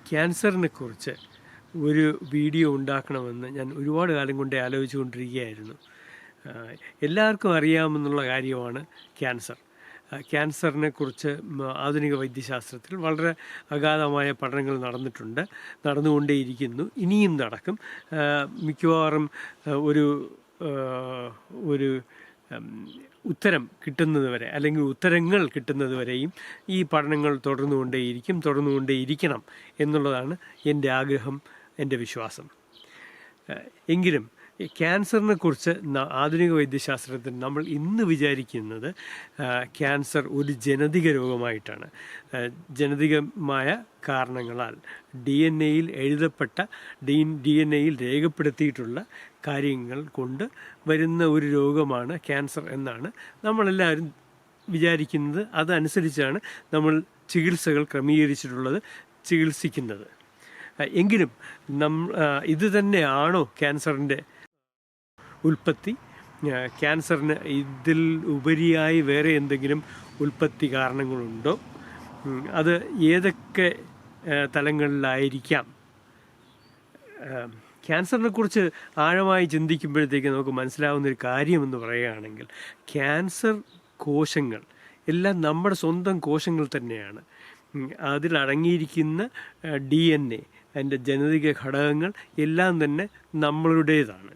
ക്യാൻസറിനെ കുറിച്ച് ഒരു വീഡിയോ ഉണ്ടാക്കണമെന്ന് ഞാൻ ഒരുപാട് കാലം കൊണ്ടേ ആലോചിച്ചുകൊണ്ടിരിക്കുകയായിരുന്നു. എല്ലാവർക്കും അറിയാമെന്നുള്ള കാര്യമാണ് ക്യാൻസർ. ക്യാൻസറിനെ കുറിച്ച് ആധുനിക വൈദ്യശാസ്ത്രത്തിൽ വളരെ അഗാധമായ പഠനങ്ങൾ നടന്നുകൊണ്ടേയിരിക്കുന്നു, ഇനിയും നടക്കും. മിക്കവാറും ഒരു ഉത്തരം കിട്ടുന്നത് വരെ, അല്ലെങ്കിൽ ഉത്തരങ്ങൾ കിട്ടുന്നത് വരെയും ഈ പഠനങ്ങൾ തുടർന്നുകൊണ്ടേയിരിക്കണം എന്നുള്ളതാണ് എൻ്റെ ആഗ്രഹം, എൻ്റെ വിശ്വാസം. എങ്കിലും ക്യാൻസറിനെ കുറിച്ച് ആധുനിക വൈദ്യശാസ്ത്രത്തിൽ നമ്മൾ ഇന്ന് വിചാരിക്കുന്നത് ക്യാൻസർ ഒരു ജനിതക രോഗമായിട്ടാണ്. ജനിതകമായ കാരണങ്ങളാൽ DNA-യിൽ എഴുതപ്പെട്ട DNA-യിൽ രേഖപ്പെടുത്തിയിട്ടുള്ള കാര്യങ്ങൾ കൊണ്ട് വരുന്ന ഒരു രോഗമാണ് ക്യാൻസർ എന്നാണ് നമ്മളെല്ലാവരും വിചാരിക്കുന്നത്. അതനുസരിച്ചാണ് നമ്മൾ ചികിത്സകൾ ചികിത്സിക്കുന്നത്. എങ്കിലും ഇത് തന്നെയാണോ ക്യാൻസറിൻ്റെ ഉൽപ്പത്തി? ക്യാൻസറിന് ഇതിൽ ഉപരിയായി വേറെ എന്തെങ്കിലും ഉൽപ്പത്തി കാരണങ്ങളുണ്ടോ? അത് ഏതൊക്കെ തലങ്ങളിലായിരിക്കാം? ക്യാൻസറിനെ കുറിച്ച് ആഴമായി ചിന്തിക്കുമ്പോഴത്തേക്ക് നമുക്ക് മനസ്സിലാവുന്നൊരു കാര്യമെന്ന് പറയുകയാണെങ്കിൽ, ക്യാൻസർ കോശങ്ങൾ എല്ലാം നമ്മുടെ സ്വന്തം കോശങ്ങൾ തന്നെയാണ്. അതിലടങ്ങിയിരിക്കുന്ന DNA, അതിൻ്റെ ജനിതക ഘടകങ്ങൾ എല്ലാം തന്നെ നമ്മളുടേതാണ്.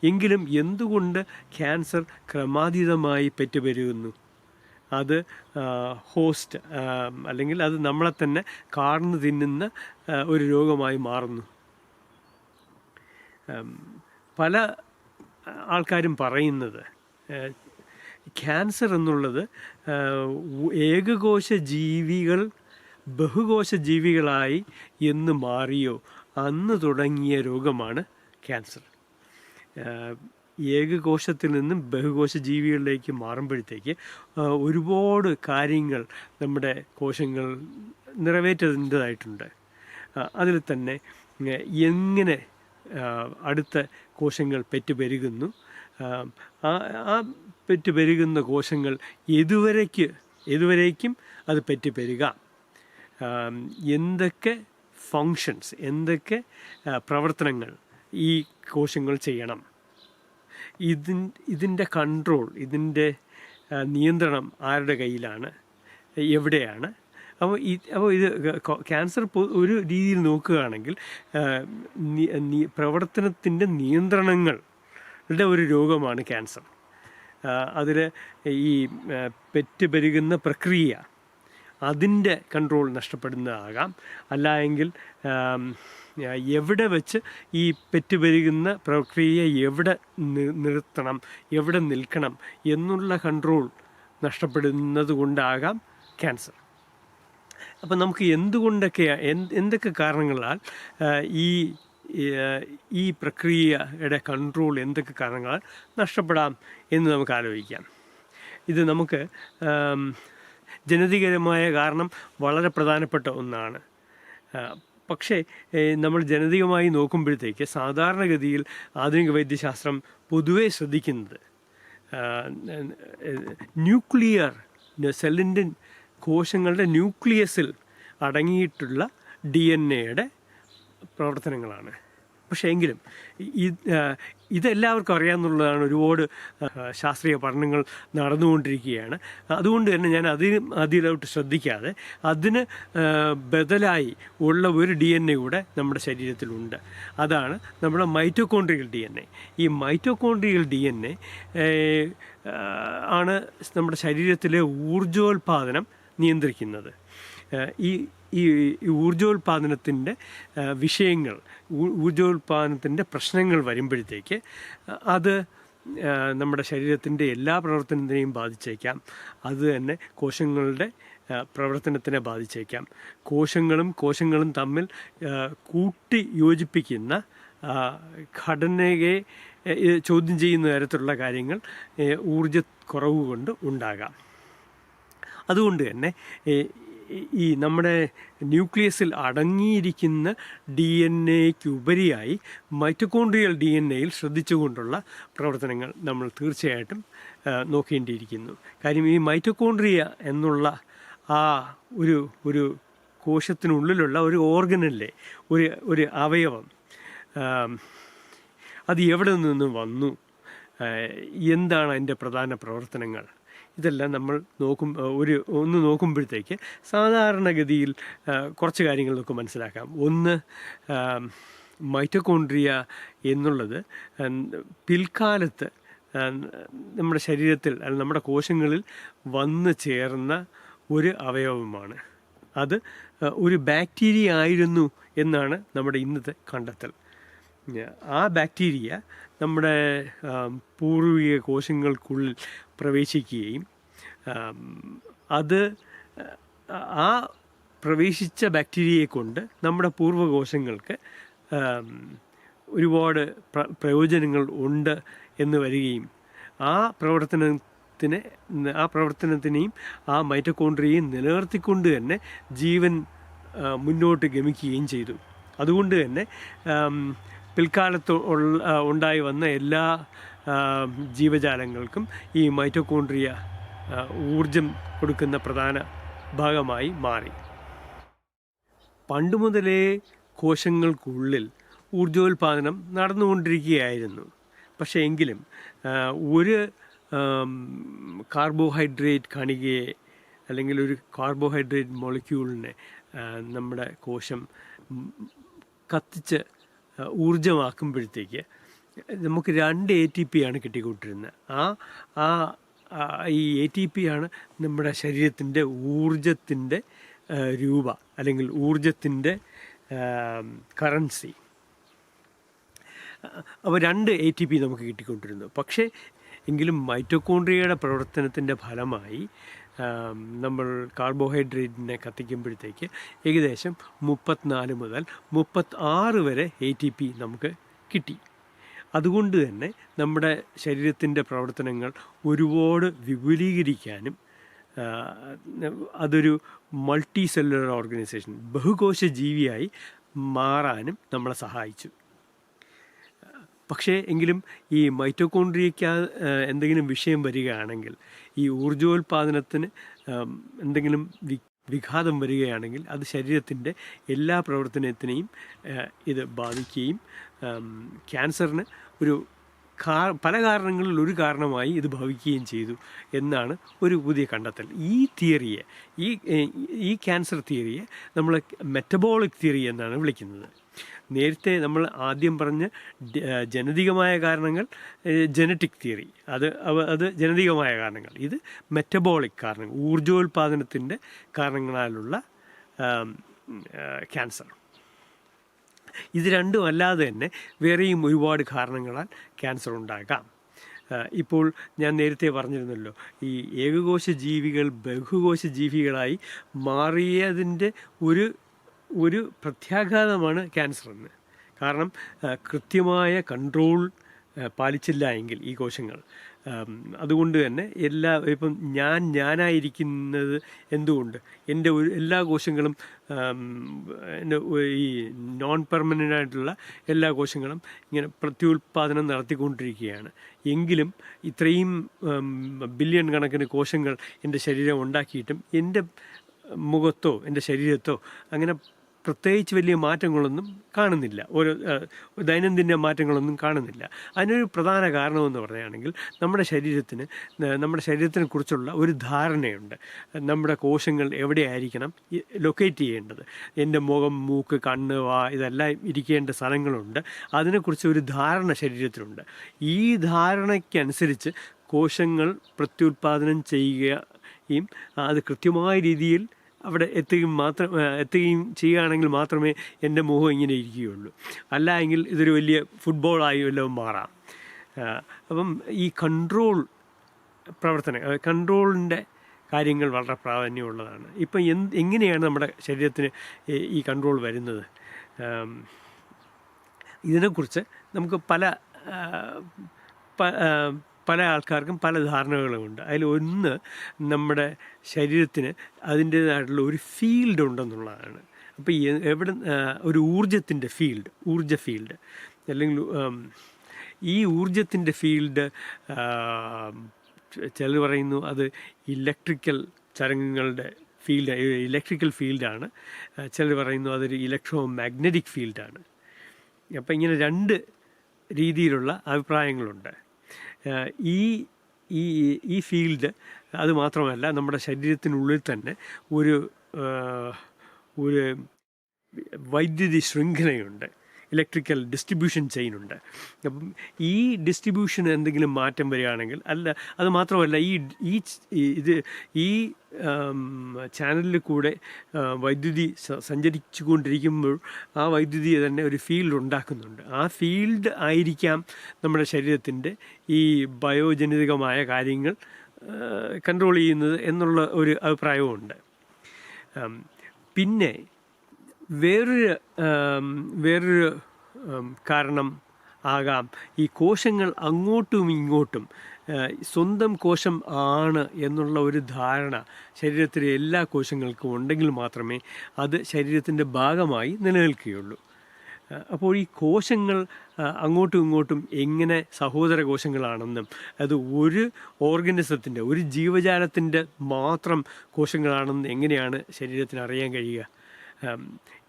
എങ്കിലും എന്തുകൊണ്ട് ക്യാൻസർ ക്രമാതീതമായി പെറ്റുപെരുകുന്നു? അത് ഹോസ്റ്റ് അല്ലെങ്കിൽ അത് നമ്മളെ തന്നെ കാർന്നു തിന്നുന്ന ഒരു രോഗമായി മാറുന്നു. പല ആൾക്കാരും പറയുന്നത് ക്യാൻസർ എന്നുള്ളത് ഏകകോശ ജീവികൾ ബഹുകോശ ജീവികളായി എന്ന് മാറിയോ അന്ന് തുടങ്ങിയ രോഗമാണ് ക്യാൻസർ. ഏകകോശത്തിൽ നിന്നും ബഹുകോശ ജീവികളിലേക്ക് മാറുമ്പോഴത്തേക്ക് ഒരുപാട് കാര്യങ്ങൾ നമ്മുടെ കോശങ്ങൾ നിറവേറ്റേണ്ടതായിട്ടുണ്ട്. അതിൽ തന്നെ എങ്ങനെ അടുത്ത കോശങ്ങൾ പെറ്റുപെരുകുന്നു, ആ പെറ്റുപെരുകുന്ന കോശങ്ങൾ ഏതുവരേക്കും അത് പെറ്റുപെരുകാം, എന്തൊക്കെ ഫങ്ഷൻസ്, എന്തൊക്കെ പ്രവർത്തനങ്ങൾ ഈ കോശങ്ങൾ ചെയ്യണം, ഇതിൻ്റെ കൺട്രോൾ, ഇതിൻ്റെ നിയന്ത്രണം ആരുടെ കയ്യിലാണ്, എവിടെയാണ്? അപ്പോൾ ഇത് ക്യാൻസർ ഒരു രീതിയിൽ നോക്കുകയാണെങ്കിൽ പ്രവർത്തനത്തിൻ്റെ നിയന്ത്രണങ്ങളുടെ ഒരു രോഗമാണ് ക്യാൻസർ. അതിൽ ഈ പെറ്റുപെരുകുന്ന പ്രക്രിയ, അതിൻ്റെ കൺട്രോൾ നഷ്ടപ്പെടുന്നതാകാം. അല്ലായെങ്കിൽ എവിടെ വെച്ച് ഈ പെറ്റുപെരുകുന്ന പ്രക്രിയ എവിടെ നിർത്തണം, എവിടെ നിൽക്കണം എന്നുള്ള കൺട്രോൾ നഷ്ടപ്പെടുന്നത് കൊണ്ടാകാം ക്യാൻസർ. അപ്പം നമുക്ക് എന്തൊക്കെ കാരണങ്ങളാൽ ഈ പ്രക്രിയയുടെ കൺട്രോൾ എന്തൊക്കെ കാരണങ്ങളാൽ നഷ്ടപ്പെടാം എന്ന് നമുക്ക് ആലോചിക്കാം. ഇത് നമുക്ക് ജനിതകപരമായ കാരണം വളരെ പ്രധാനപ്പെട്ട ഒന്നാണ്. പക്ഷേ നമ്മൾ ജനിതകമായി നോക്കുമ്പോഴത്തേക്ക് സാധാരണഗതിയിൽ ആധുനിക വൈദ്യശാസ്ത്രം പൊതുവെ ശ്രദ്ധിക്കുന്നത് സെല്ലിൻ്റെ കോശങ്ങളുടെ ന്യൂക്ലിയസിൽ അടങ്ങിയിട്ടുള്ള DNA-യുടെ പ്രവർത്തനങ്ങളാണ്. പക്ഷേ എങ്കിലും ഇതെല്ലാവർക്കും അറിയാമെന്നുള്ളതാണ്. ഒരുപാട് ശാസ്ത്രീയ പഠനങ്ങൾ നടന്നുകൊണ്ടിരിക്കുകയാണ്. അതുകൊണ്ട് തന്നെ ഞാൻ അതിലോട്ട് ശ്രദ്ധിക്കാതെ അതിന് ബദലായി ഉള്ള ഒരു DNA കൂടെ നമ്മുടെ ശരീരത്തിലുണ്ട്. അതാണ് നമ്മുടെ മൈറ്റോകോൺഡ്രിയൽ DNA. ഈ മൈറ്റോകോൺഡ്രിയൽ DNA ആണ് നമ്മുടെ ശരീരത്തിലെ ഊർജോൽപാദനം നിയന്ത്രിക്കുന്നത്. ഈ ഊർജോൽപാദനത്തിൻ്റെ ഊർജോൽപാദനത്തിൻ്റെ പ്രശ്നങ്ങൾ വരുമ്പോഴത്തേക്ക് അത് നമ്മുടെ ശരീരത്തിൻ്റെ എല്ലാ പ്രവർത്തനത്തിനെയും ബാധിച്ചേക്കാം. അത് തന്നെ കോശങ്ങളുടെ പ്രവർത്തനത്തിനെ ബാധിച്ചേക്കാം. കോശങ്ങളും തമ്മിൽ കൂട്ടി യോജിപ്പിക്കുന്ന ഘടനയെ ചോദ്യം ചെയ്യുന്ന തരത്തിലുള്ള കാര്യങ്ങൾ ഊർജക്കുറവ് കൊണ്ട് ഉണ്ടാകാം. അതുകൊണ്ട് തന്നെ ഈ നമ്മുടെ ന്യൂക്ലിയസിൽ അടങ്ങിയിരിക്കുന്ന DNA-ക്ക് ഉപരിയായി മൈറ്റോകോൺഡ്രിയൽ DNA-യിൽ ശ്രദ്ധിച്ചുകൊണ്ടുള്ള പ്രവർത്തനങ്ങൾ നമ്മൾ തീർച്ചയായിട്ടും നോക്കേണ്ടിയിരിക്കുന്നു. കാര്യം ഈ മൈറ്റോകോൺഡ്രിയ എന്നുള്ള ആ ഒരു കോശത്തിനുള്ളിലുള്ള ഒരു ഓർഗനല്ലേ, ഒരു ഒരു അവയവം, അത് എവിടെ നിന്ന് വന്നു, എന്താണ് അതിൻ്റെ പ്രധാന പ്രവർത്തനങ്ങൾ, ഇതെല്ലാം നമ്മൾ ഒന്ന് നോക്കുമ്പോഴത്തേക്ക് സാധാരണഗതിയിൽ കുറച്ച് കാര്യങ്ങൾ നമുക്ക് മനസ്സിലാക്കാം. ഒന്ന്, മൈറ്റോകോൺട്രിയ എന്നുള്ളത് പിൽക്കാലത്ത് നമ്മുടെ ശരീരത്തിൽ അല്ലെങ്കിൽ നമ്മുടെ കോശങ്ങളിൽ വന്നു ചേർന്ന ഒരു അവയവമാണ്. അത് ഒരു ബാക്ടീരിയ ആയിരുന്നു എന്നാണ് നമ്മുടെ ഇന്നത്തെ കണ്ടെത്തൽ. ആ ബാക്ടീരിയ നമ്മുടെ പൂർവിക കോശങ്ങൾക്കുള്ളിൽ പ്രവേശിക്കുകയും അത് ആ പ്രവേശിച്ച ബാക്ടീരിയയെ കൊണ്ട് നമ്മുടെ പൂർവ്വകോശങ്ങൾക്ക് ഒരുപാട് പ്രയോജനങ്ങൾ ഉണ്ട് എന്ന് വരികയും ആ പ്രവർത്തനത്തിനെയും ആ മൈറ്റോകോൺട്രിയയും നിലനിർത്തിക്കൊണ്ട് തന്നെ ജീവൻ മുന്നോട്ട് ഗമിക്കുകയും ചെയ്തു. അതുകൊണ്ട് തന്നെ പിൽക്കാലത്ത് ഉണ്ടായി വന്ന എല്ലാ ജീവജാലങ്ങൾക്കും ഈ മൈറ്റോകോൺട്രിയ ഊർജം കൊടുക്കുന്ന പ്രധാന ഭാഗമായി മാറി. പണ്ട് മുതലേ കോശങ്ങൾക്കുള്ളിൽ ഊർജോൽപാദനം നടന്നുകൊണ്ടിരിക്കുകയായിരുന്നു. പക്ഷേ എങ്കിലും ഒരു കാർബോഹൈഡ്രേറ്റ് കണികയെ അല്ലെങ്കിൽ ഒരു കാർബോഹൈഡ്രേറ്റ് മോളിക്യൂളിനെ നമ്മുടെ കോശം കത്തിച്ച് ഊർജമാക്കുമ്പോഴത്തേക്ക് നമുക്ക് 2 ATP ആണ് കിട്ടിക്കൊണ്ടിരുന്നത്. ഈ ATP ആണ് നമ്മുടെ ശരീരത്തിൻ്റെ ഊർജത്തിൻ്റെ രൂപ അല്ലെങ്കിൽ ഊർജത്തിൻ്റെ കറൻസി. അപ്പോൾ 2 ATP നമുക്ക് കിട്ടിക്കൊണ്ടിരുന്നു. പക്ഷേ എങ്കിലും മൈറ്റോകോൺട്രിയയുടെ പ്രവർത്തനത്തിൻ്റെ ഫലമായി നമ്മൾ കാർബോഹൈഡ്രേറ്റിനെ കത്തിക്കുമ്പോഴത്തേക്ക് ഏകദേശം 34 മുതൽ 36 വരെ ATP നമുക്ക് കിട്ടി. അതുകൊണ്ട് തന്നെ നമ്മുടെ ശരീരത്തിൻ്റെ പ്രവർത്തനങ്ങൾ ഒരുപാട് വിപുലീകരിക്കാനും അതൊരു മൾട്ടി സെല്ലുലർ ഓർഗനൈസേഷൻ, ബഹുകോശ ജീവിയായി മാറാനും നമ്മളെ സഹായിച്ചു. പക്ഷേ എങ്കിലും ഈ മൈറ്റോകോൺട്രിയയ്ക്ക് എന്തെങ്കിലും വിഷയം വരികയാണെങ്കിൽ, ഈ ഊർജോൽപാദനത്തിന് എന്തെങ്കിലും വിഘാതം വരികയാണെങ്കിൽ അത് ശരീരത്തിൻ്റെ എല്ലാ പ്രവർത്തനത്തിനെയും ഇത് ബാധിക്കുകയും ക്യാൻസറിന് പല കാരണങ്ങളിൽ ഒരു കാരണമായി ഇത് ഭവിക്കുകയും ചെയ്തു എന്നാണ് ഒരു പുതിയ കണ്ടെത്തൽ. ഈ ക്യാൻസർ തിയറിയെ നമ്മൾ മെറ്റബോളിക് തിയറി എന്നാണ് വിളിക്കുന്നത്. നേരത്തെ നമ്മൾ ആദ്യം പറഞ്ഞ ജനതികമായ കാരണങ്ങൾ ജനറ്റിക് തിയറി, അത് ജനതികമായ കാരണങ്ങൾ. ഇത് മെറ്റബോളിക് കാരണങ്ങൾ, ഊർജോൽപാദനത്തിൻ്റെ കാരണങ്ങളാലുള്ള ക്യാൻസർ. ഇത് രണ്ടും അല്ലാതെ തന്നെ വേറെയും ഒരുപാട് കാരണങ്ങളാൽ ക്യാൻസർ ഉണ്ടാകാം. ഇപ്പോൾ ഞാൻ നേരത്തെ പറഞ്ഞിരുന്നല്ലോ, ഈ ഏകകോശ ജീവികൾ ബഹുകോശ ജീവികളായി മാറിയതിൻ്റെ ഒരു പ്രത്യാഘാതമാണ് ക്യാൻസർ എന്ന്. കാരണം കൃത്യമായ കൺട്രോൾ പാലിച്ചില്ല എങ്കിൽ ഈ കോശങ്ങൾ, അതുകൊണ്ട് തന്നെ ഇപ്പം ഞാനായിരിക്കുന്നത് എന്തുകൊണ്ട് എൻ്റെ എല്ലാ കോശങ്ങളും എൻ്റെ ഈ നോൺ പെർമനൻ്റ് ആയിട്ടുള്ള എല്ലാ കോശങ്ങളും ഇങ്ങനെ പ്രത്യുൽപാദനം നടത്തിക്കൊണ്ടിരിക്കുകയാണ്. എങ്കിലും ഇത്രയും ബില്യൺ കണക്കിന് കോശങ്ങൾ എൻ്റെ ശരീരം ഉണ്ടാക്കിയിട്ടും എൻ്റെ മുഖത്തോ എൻ്റെ ശരീരത്തോ അങ്ങനെ പ്രത്യേകിച്ച് വലിയ മാറ്റങ്ങളൊന്നും കാണുന്നില്ല, ഓരോ ദൈനംദിന മാറ്റങ്ങളൊന്നും കാണുന്നില്ല. അതിനൊരു പ്രധാന കാരണമെന്ന് പറയുകയാണെങ്കിൽ നമ്മുടെ ശരീരത്തിനെ കുറിച്ചുള്ള ഒരു ധാരണയുണ്ട്. നമ്മുടെ കോശങ്ങൾ എവിടെയായിരിക്കണം ലൊക്കേറ്റ് ചെയ്യേണ്ടത്, എൻ്റെ മുഖം, മൂക്ക്, കണ്ണ്, വാ ഇതെല്ലാം ഇരിക്കേണ്ട സ്ഥലങ്ങളുണ്ട്. അതിനെക്കുറിച്ച് ഒരു ധാരണ ശരീരത്തിലുണ്ട്. ഈ ധാരണയ്ക്കനുസരിച്ച് കോശങ്ങൾ പ്രത്യുൽപാദനം ചെയ്യുകയും അത് കൃത്യമായ രീതിയിൽ അവിടെ എത്തുകയും ചെയ്യുകയാണെങ്കിൽ മാത്രമേ എൻ്റെ മുഖം ഇങ്ങനെ ഇരിക്കുകയുള്ളൂ. അല്ല എങ്കിൽ ഇതൊരു വലിയ ഫുട്ബോളായി വല്ലതും മാറാം. അപ്പം ഈ കൺട്രോളിൻ്റെ കാര്യങ്ങൾ വളരെ പ്രാധാന്യമുള്ളതാണ്. ഇപ്പം എങ്ങനെയാണ് നമ്മുടെ ശരീരത്തിന് ഈ കൺട്രോൾ വരുന്നത്? ഇതിനെക്കുറിച്ച് നമുക്ക് പല ആൾക്കാർക്കും പല ധാരണകളുമുണ്ട്. അതിലൊന്ന്, നമ്മുടെ ശരീരത്തിന് അതിൻ്റേതായിട്ടുള്ള ഒരു ഫീൽഡ് ഉണ്ടെന്നുള്ളതാണ്. അപ്പോൾ ഒരു ഊർജ ഫീൽഡ് അല്ലെങ്കിൽ ഈ ഊർജത്തിൻ്റെ ഫീൽഡ് ചിലർ പറയുന്നു അത് ഇലക്ട്രിക്കൽ തരംഗങ്ങളുടെ ഫീൽഡ്, ഇലക്ട്രിക്കൽ ഫീൽഡാണ്. ചിലർ പറയുന്നു അതൊരു ഇലക്ട്രോ മാഗ്നറ്റിക് ഫീൽഡാണ്. അപ്പം ഇങ്ങനെ രണ്ട് രീതിയിലുള്ള അഭിപ്രായങ്ങളുണ്ട്. ഈ ഈ ഈ ഫീൽഡ് അതുമാത്രമല്ല, നമ്മുടെ ശരീരത്തിനുള്ളിൽ തന്നെ ഒരു ഒരു വൈദ്യുതി ശൃംഖലയുണ്ട്, ഇലക്ട്രിക്കൽ ഡിസ്ട്രിബ്യൂഷൻ ചെയിനുണ്ട്. അപ്പം ഈ ഡിസ്ട്രിബ്യൂഷന് എന്തെങ്കിലും മാറ്റം വരികയാണെങ്കിൽ, അത് മാത്രമല്ല, ഈ ചാനലിൽ കൂടെ വൈദ്യുതി സഞ്ചരിച്ചു കൊണ്ടിരിക്കുമ്പോൾ ആ വൈദ്യുതി തന്നെ ഒരു ഫീൽഡ് ഉണ്ടാക്കുന്നുണ്ട്. ആ ഫീൽഡ് ആയിരിക്കാം നമ്മുടെ ശരീരത്തിൻ്റെ ഈ ബയോജനിതകമായ കാര്യങ്ങൾ കൺട്രോൾ ചെയ്യുന്നത് എന്നുള്ള ഒരു അഭിപ്രായവുമുണ്ട്. പിന്നെ വേറൊരു കാരണം ആകാം, ഈ കോശങ്ങൾ അങ്ങോട്ടും ഇങ്ങോട്ടും സ്വന്തം കോശം ആണ് എന്നുള്ള ഒരു ധാരണ ശരീരത്തിലെ എല്ലാ കോശങ്ങൾക്കും ഉണ്ടെങ്കിൽ മാത്രമേ അത് ശരീരത്തിൻ്റെ ഭാഗമായി നിലനിൽക്കുകയുള്ളൂ. അപ്പോൾ ഈ കോശങ്ങൾ അങ്ങോട്ടും ഇങ്ങോട്ടും എങ്ങനെ സഹോദര കോശങ്ങളാണെന്നും അത് ഒരു ഓർഗനിസത്തിൻ്റെ, ഒരു ജീവജാലത്തിൻ്റെ മാത്രം കോശങ്ങളാണെന്ന് എങ്ങനെയാണ് ശരീരത്തിന് അറിയാൻ കഴിയുക?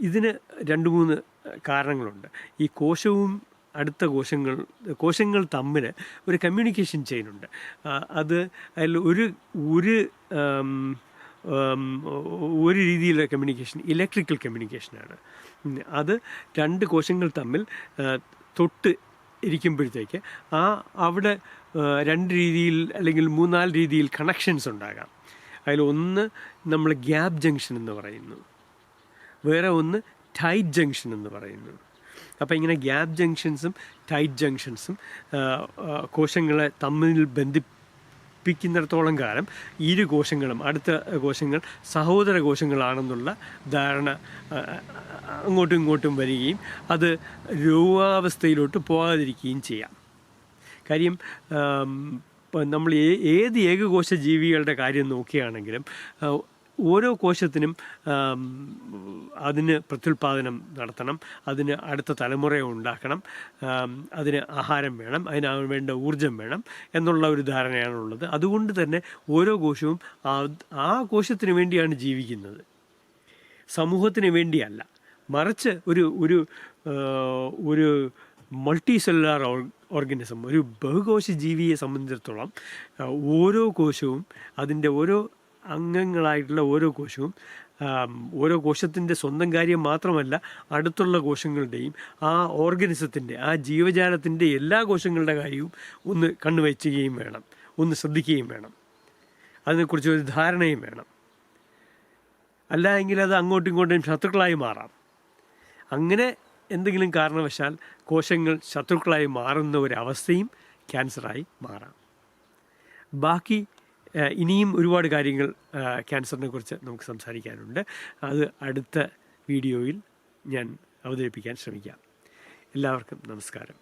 ഇതിന് 2-3 കാരണങ്ങളുണ്ട്. ഈ കോശവും അടുത്ത കോശങ്ങൾ തമ്മിൽ ഒരു കമ്മ്യൂണിക്കേഷൻ ചെയിനുണ്ട്. അതിൽ ഒരു രീതിയിലുള്ള കമ്മ്യൂണിക്കേഷൻ ഇലക്ട്രിക്കൽ കമ്മ്യൂണിക്കേഷനാണ്. അത് 2 കോശങ്ങൾ തമ്മിൽ തൊട്ട് ഇരിക്കുമ്പോഴത്തേക്ക് അവിടെ 2 രീതിയിൽ അല്ലെങ്കിൽ 3-4 രീതിയിൽ കണക്ഷൻസ് ഉണ്ടാകാം. അതിലൊന്ന് നമ്മൾ ഗ്യാപ്പ് ജംഗ്ഷൻ എന്ന് പറയുന്നു, വേറെ ഒന്ന് ടൈറ്റ് ജംഗ്ഷൻ എന്ന് പറയുന്നു. അപ്പോൾ ഇങ്ങനെ ഗ്യാപ്പ് ജംഗ്ഷൻസും ടൈറ്റ് ജംഗ്ഷൻസും കോശങ്ങളെ തമ്മിൽ ബന്ധിപ്പിക്കുന്നിടത്തോളം കാലം ഇരു കോശങ്ങളും, അടുത്ത കോശങ്ങൾ സഹോദര കോശങ്ങളാണെന്നുള്ള ധാരണ അങ്ങോട്ടും ഇങ്ങോട്ടും വരികയും അത് രോഗാവസ്ഥയിലോട്ട് പോകാതിരിക്കുകയും ചെയ്യാം. കാര്യം നമ്മൾ ഏത് ഏകകോശ ജീവികളുടെ കാര്യം നോക്കുകയാണെങ്കിലും ഓരോ കോശത്തിനും അതിന് പ്രത്യുൽപാദനം നടത്തണം, അതിന് അടുത്ത തലമുറയെ ഉണ്ടാക്കണം, അതിന് ആഹാരം വേണം, അതിന് വേണ്ട ഊർജം വേണം എന്നുള്ള ഒരു ധാരണയാണുള്ളത്. അതുകൊണ്ട് തന്നെ ഓരോ കോശവും ആ കോശത്തിന് വേണ്ടിയാണ് ജീവിക്കുന്നത്, സമൂഹത്തിന് വേണ്ടിയല്ല. മറിച്ച് ഒരു മൾട്ടി സെല്ലുലാർ ഓർഗനിസം, ഒരു ബഹുകോശ ജീവിയെ സംബന്ധിച്ചിടത്തോളം ഓരോ കോശവും, അതിൻ്റെ ഓരോ അംഗങ്ങളായിട്ടുള്ള ഓരോ കോശവും ഓരോ കോശത്തിൻ്റെ സ്വന്തം കാര്യം മാത്രമല്ല, അടുത്തുള്ള കോശങ്ങളുടെയും ആ ഓർഗനിസത്തിൻ്റെ, ആ ജീവജാലത്തിൻ്റെ എല്ലാ കോശങ്ങളുടെ കാര്യവും ഒന്ന് കണ്ണുവയ്ക്കുകയും വേണം, ഒന്ന് ശ്രദ്ധിക്കുകയും വേണം, അതിനെക്കുറിച്ച് ഒരു ധാരണയും വേണം. അല്ല എങ്കിൽ അത് അങ്ങോട്ടും ഇങ്ങോട്ടും ശത്രുക്കളായി മാറാം. അങ്ങനെ എന്തെങ്കിലും കാരണവശാൽ കോശങ്ങൾ ശത്രുക്കളായി മാറുന്ന ഒരവസ്ഥയും ക്യാൻസറായി മാറാം. ബാക്കി ഇനിയും ഒരുപാട് കാര്യങ്ങൾ ക്യാൻസറിനെ കുറിച്ച് നമുക്ക് സംസാരിക്കാനുണ്ട്. അത് അടുത്ത വീഡിയോയിൽ ഞാൻ അവതരിപ്പിക്കാൻ ശ്രമിക്കാം. എല്ലാവർക്കും നമസ്കാരം.